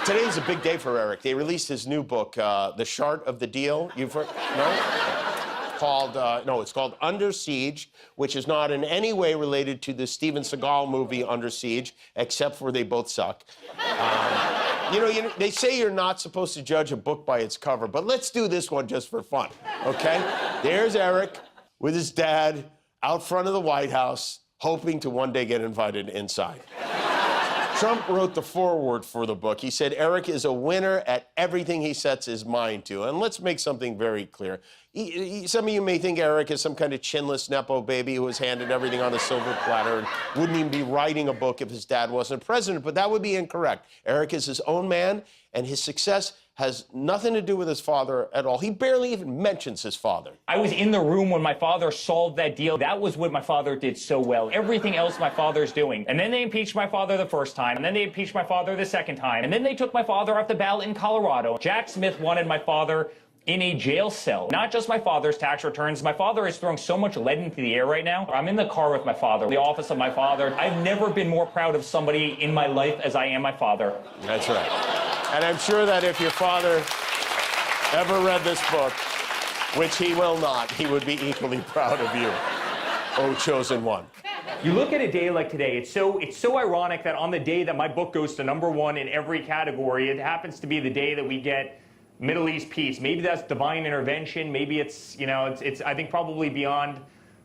Today's a big day for Eric. They released his new book, The Shart of the Deal. You've heard? No? It's called Under Siege, which is not in any way related to the Steven Seagal movie Under Siege, except for they both suck. They say you're not supposed to judge a book by its cover, but let's do this one just for fun, okay? There's Eric with his dad out front of the White House, hoping to one day get invited inside. Trump wrote the foreword for the book. He said, Eric is a winner at everything he sets his mind to. And let's make something very clear. Some of you may think Eric is some kind of chinless Nepo baby who was handed everything on a silver platter and wouldn't even be writing a book if his dad wasn't president, but that would be incorrect. Eric is his own man, and his success has nothing to do with his father at all. He barely even mentions his father. I was in the room when my father solved that deal. That was what my father did so well. Everything else my father's doing. And then they impeached my father the first time, and then they impeached my father the second time, and then they took my father off the ballot in Colorado. Jack Smith wanted my father in a jail cell. Not just my father's tax returns. My father is throwing so much lead into the air right now. I'm in the car with my father, the office of my father. I've never been more proud of somebody in my life as I am my father. That's right. And I'm sure that if your father ever read this book, which he will not, he would be equally proud of you. Oh, chosen one. You look at a day like today, it's so ironic that on the day that my book goes to #1 in every category, it happens to be the day that we get Middle East peace. Maybe that's divine intervention. Maybe it's I think probably beyond,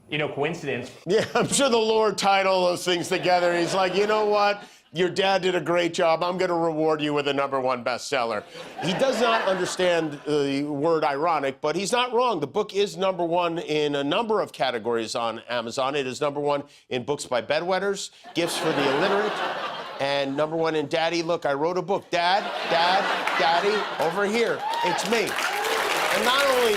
coincidence. Yeah, I'm sure the Lord tied all those things together. He's like, you know what? Your dad did a great job. I'm going to reward you with a #1 bestseller. He does not understand the word ironic, but he's not wrong. The book is #1 in a number of categories on Amazon. It is #1 in books by bedwetters, gifts for the illiterate, and #1 in Daddy, look, I wrote a book. Dad, Daddy, over here. It's me. And not only